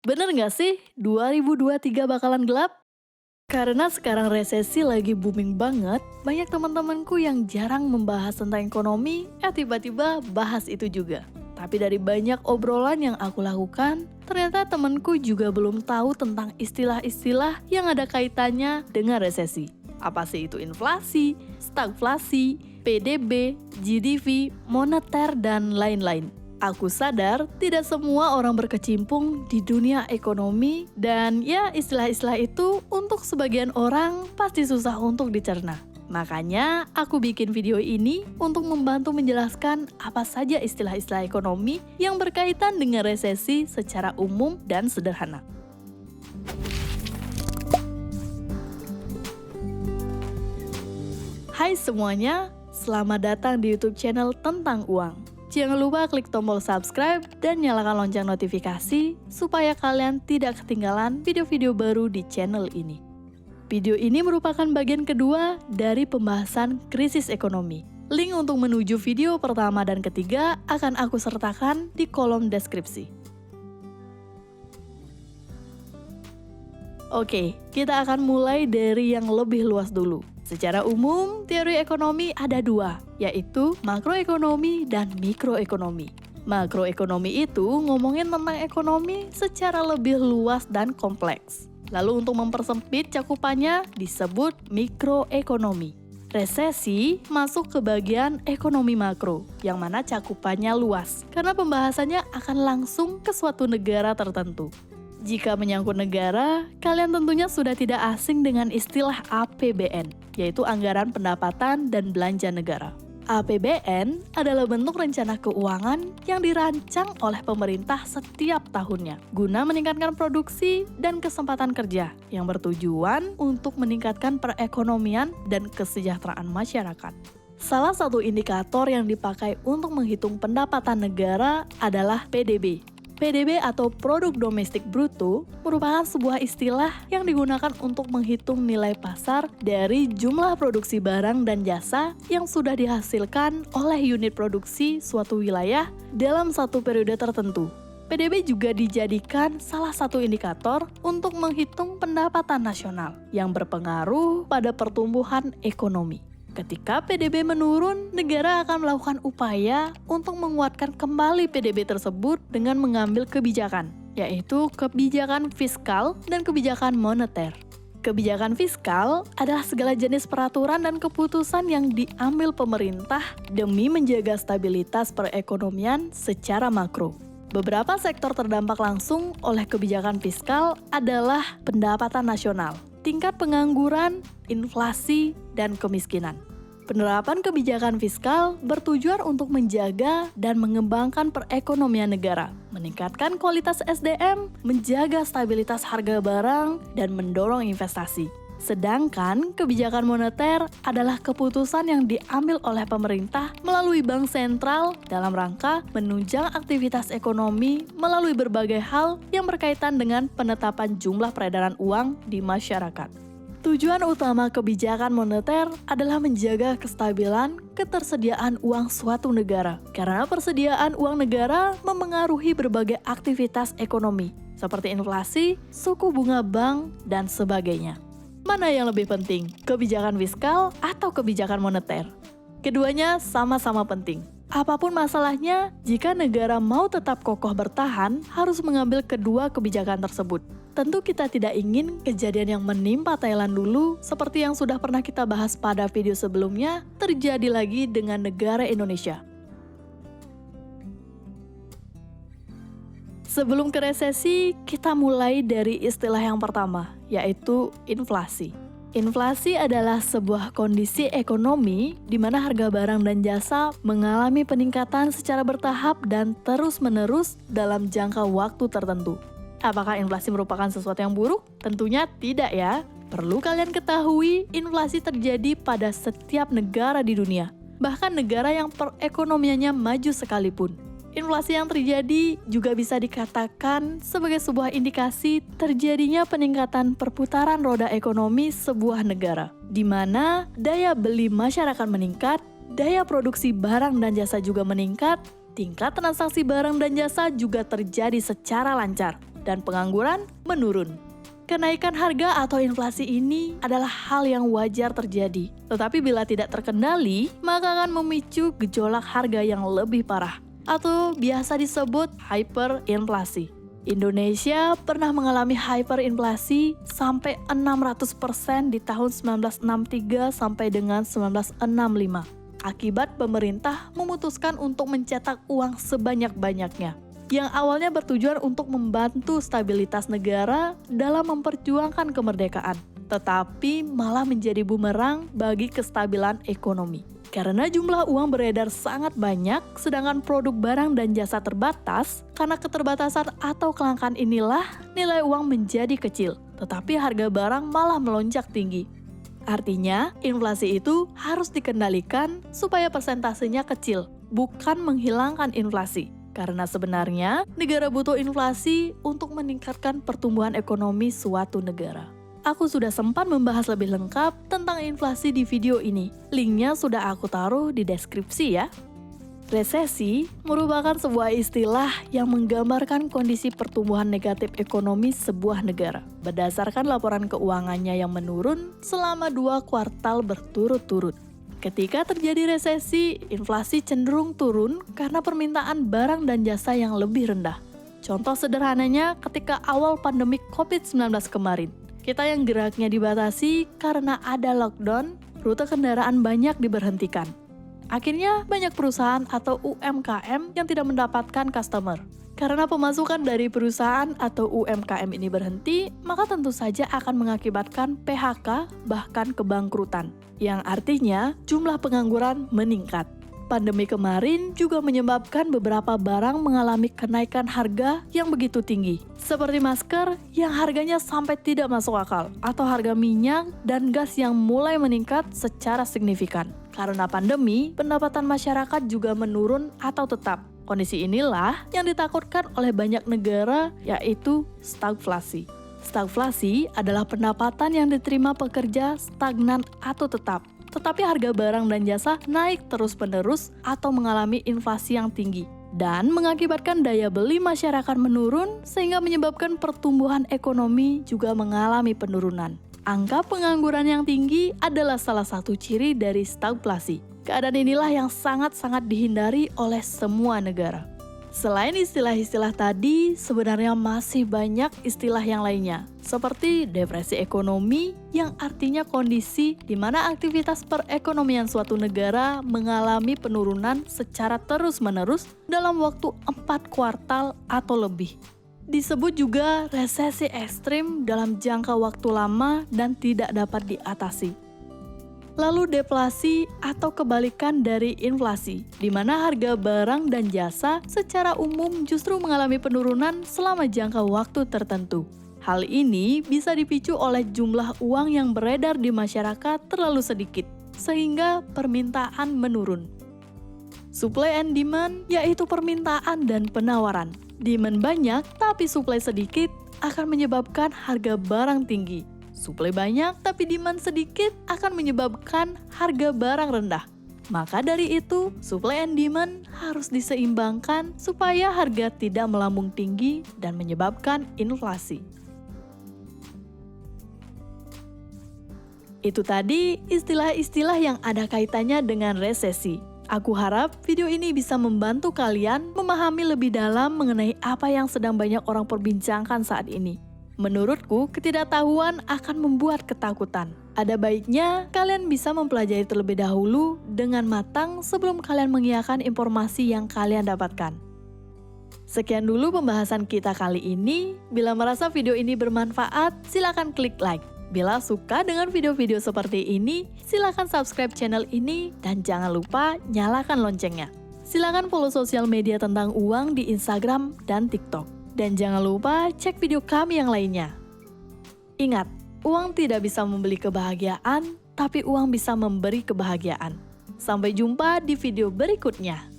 Bener nggak sih 2023 bakalan gelap? Karena sekarang resesi lagi booming banget, banyak teman-temanku yang jarang membahas tentang ekonomi, tiba-tiba bahas itu juga. Tapi dari banyak obrolan yang aku lakukan, ternyata temanku juga belum tahu tentang istilah-istilah yang ada kaitannya dengan resesi. Apa sih itu inflasi, stagflasi, PDB, GDP, moneter, dan lain-lain. Aku sadar tidak semua orang berkecimpung di dunia ekonomi dan ya istilah-istilah itu untuk sebagian orang pasti susah untuk dicerna. Makanya aku bikin video ini untuk membantu menjelaskan apa saja istilah-istilah ekonomi yang berkaitan dengan resesi secara umum dan sederhana. Hai semuanya, selamat datang di YouTube channel Tentang Uang. Jangan lupa klik tombol subscribe dan nyalakan lonceng notifikasi supaya kalian tidak ketinggalan video-video baru di channel ini. Video ini merupakan bagian kedua dari pembahasan krisis ekonomi. Link untuk menuju video pertama dan ketiga akan aku sertakan di kolom deskripsi. Oke, kita akan mulai dari yang lebih luas dulu. Secara umum, teori ekonomi ada dua, yaitu makroekonomi dan mikroekonomi. Makroekonomi itu ngomongin tentang ekonomi secara lebih luas dan kompleks. Lalu untuk mempersempit cakupannya disebut mikroekonomi. Resesi masuk ke bagian ekonomi makro, yang mana cakupannya luas, karena pembahasannya akan langsung ke suatu negara tertentu. Jika menyangkut negara, kalian tentunya sudah tidak asing dengan istilah APBN, yaitu Anggaran Pendapatan dan Belanja Negara. APBN adalah bentuk rencana keuangan yang dirancang oleh pemerintah setiap tahunnya, guna meningkatkan produksi dan kesempatan kerja yang bertujuan untuk meningkatkan perekonomian dan kesejahteraan masyarakat. Salah satu indikator yang dipakai untuk menghitung pendapatan negara adalah PDB. PDB atau Produk Domestik Bruto merupakan sebuah istilah yang digunakan untuk menghitung nilai pasar dari jumlah produksi barang dan jasa yang sudah dihasilkan oleh unit produksi suatu wilayah dalam satu periode tertentu. PDB juga dijadikan salah satu indikator untuk menghitung pendapatan nasional yang berpengaruh pada pertumbuhan ekonomi. Ketika PDB menurun, negara akan melakukan upaya untuk menguatkan kembali PDB tersebut dengan mengambil kebijakan, yaitu kebijakan fiskal dan kebijakan moneter. Kebijakan fiskal adalah segala jenis peraturan dan keputusan yang diambil pemerintah demi menjaga stabilitas perekonomian secara makro. Beberapa sektor terdampak langsung oleh kebijakan fiskal adalah pendapatan nasional, tingkat pengangguran, inflasi, dan kemiskinan. Penerapan kebijakan fiskal bertujuan untuk menjaga dan mengembangkan perekonomian negara, meningkatkan kualitas SDM, menjaga stabilitas harga barang, dan mendorong investasi. Sedangkan kebijakan moneter adalah keputusan yang diambil oleh pemerintah melalui bank sentral dalam rangka menunjang aktivitas ekonomi melalui berbagai hal yang berkaitan dengan penetapan jumlah peredaran uang di masyarakat. Tujuan utama kebijakan moneter adalah menjaga kestabilan ketersediaan uang suatu negara, karena persediaan uang negara memengaruhi berbagai aktivitas ekonomi, seperti inflasi, suku bunga bank, dan sebagainya. Mana yang lebih penting, kebijakan fiskal atau kebijakan moneter? Keduanya sama-sama penting. Apapun masalahnya, jika negara mau tetap kokoh bertahan, harus mengambil kedua kebijakan tersebut. Tentu kita tidak ingin kejadian yang menimpa Thailand dulu, seperti yang sudah pernah kita bahas pada video sebelumnya, terjadi lagi dengan negara Indonesia. Sebelum ke resesi, kita mulai dari istilah yang pertama, yaitu inflasi. Inflasi adalah sebuah kondisi ekonomi di mana harga barang dan jasa mengalami peningkatan secara bertahap dan terus-menerus dalam jangka waktu tertentu. Apakah inflasi merupakan sesuatu yang buruk? Tentunya tidak ya. Perlu kalian ketahui, inflasi terjadi pada setiap negara di dunia, bahkan negara yang perekonomiannya maju sekalipun. Inflasi yang terjadi juga bisa dikatakan sebagai sebuah indikasi terjadinya peningkatan perputaran roda ekonomi sebuah negara, di mana daya beli masyarakat meningkat, daya produksi barang dan jasa juga meningkat, tingkat transaksi barang dan jasa juga terjadi secara lancar. dan pengangguran menurun. Kenaikan harga atau inflasi ini adalah hal yang wajar terjadi, tetapi bila tidak terkendali, maka akan memicu gejolak harga yang lebih parah, atau biasa disebut hyperinflasi. Indonesia pernah mengalami hyperinflasi sampai 600% di tahun 1963 sampai dengan 1965, akibat pemerintah memutuskan untuk mencetak uang sebanyak-banyaknya, yang awalnya bertujuan untuk membantu stabilitas negara dalam memperjuangkan kemerdekaan, tetapi malah menjadi bumerang bagi kestabilan ekonomi. Karena jumlah uang beredar sangat banyak, sedangkan produk barang dan jasa terbatas, karena keterbatasan atau kelangkaan inilah nilai uang menjadi kecil, tetapi harga barang malah melonjak tinggi. Artinya, inflasi itu harus dikendalikan supaya persentasenya kecil, bukan menghilangkan inflasi. Karena sebenarnya, negara butuh inflasi untuk meningkatkan pertumbuhan ekonomi suatu negara. Aku sudah sempat membahas lebih lengkap tentang inflasi di video ini. Linknya sudah aku taruh di deskripsi ya. Resesi merupakan sebuah istilah yang menggambarkan kondisi pertumbuhan negatif ekonomi sebuah negara berdasarkan laporan keuangannya yang menurun selama 2 kuartal berturut-turut. Ketika terjadi resesi, inflasi cenderung turun karena permintaan barang dan jasa yang lebih rendah. Contoh sederhananya ketika awal pandemi COVID-19 kemarin, kita yang geraknya dibatasi karena ada lockdown, rute kendaraan banyak diberhentikan. Akhirnya banyak perusahaan atau UMKM yang tidak mendapatkan customer. Karena pemasukan dari perusahaan atau UMKM ini berhenti, maka tentu saja akan mengakibatkan PHK bahkan kebangkrutan, yang artinya jumlah pengangguran meningkat. Pandemi kemarin juga menyebabkan beberapa barang mengalami kenaikan harga yang begitu tinggi, seperti masker yang harganya sampai tidak masuk akal, atau harga minyak dan gas yang mulai meningkat secara signifikan. Karena pandemi, pendapatan masyarakat juga menurun atau tetap. Kondisi inilah yang ditakutkan oleh banyak negara, yaitu stagflasi. Stagflasi adalah pendapatan yang diterima pekerja stagnan atau tetap, tetapi harga barang dan jasa naik terus-menerus atau mengalami inflasi yang tinggi, dan mengakibatkan daya beli masyarakat menurun sehingga menyebabkan pertumbuhan ekonomi juga mengalami penurunan. Angka pengangguran yang tinggi adalah salah satu ciri dari stagflasi. Keadaan inilah yang sangat-sangat dihindari oleh semua negara. Selain istilah-istilah tadi, sebenarnya masih banyak istilah yang lainnya, seperti depresi ekonomi, yang artinya kondisi di mana aktivitas perekonomian suatu negara mengalami penurunan secara terus-menerus dalam waktu 4 kuartal atau lebih. Disebut juga resesi ekstrim dalam jangka waktu lama dan tidak dapat diatasi. Lalu deflasi atau kebalikan dari inflasi, di mana harga barang dan jasa secara umum justru mengalami penurunan selama jangka waktu tertentu. Hal ini bisa dipicu oleh jumlah uang yang beredar di masyarakat terlalu sedikit, sehingga permintaan menurun. Supply and demand yaitu permintaan dan penawaran. Demand banyak tapi supply sedikit akan menyebabkan harga barang tinggi. Supply banyak tapi demand sedikit akan menyebabkan harga barang rendah. Maka dari itu, supply and demand harus diseimbangkan supaya harga tidak melambung tinggi dan menyebabkan inflasi. Itu tadi istilah-istilah yang ada kaitannya dengan resesi. Aku harap video ini bisa membantu kalian memahami lebih dalam mengenai apa yang sedang banyak orang perbincangkan saat ini. Menurutku, ketidaktahuan akan membuat ketakutan. Ada baiknya kalian bisa mempelajari terlebih dahulu dengan matang sebelum kalian mengiyakan informasi yang kalian dapatkan. Sekian dulu pembahasan kita kali ini. Bila merasa video ini bermanfaat, silakan klik like. Bila suka dengan video-video seperti ini, silakan subscribe channel ini dan jangan lupa nyalakan loncengnya. Silakan follow sosial media tentang uang di Instagram dan TikTok. Dan jangan lupa cek video kami yang lainnya. Ingat, uang tidak bisa membeli kebahagiaan, tapi uang bisa memberi kebahagiaan. Sampai jumpa di video berikutnya.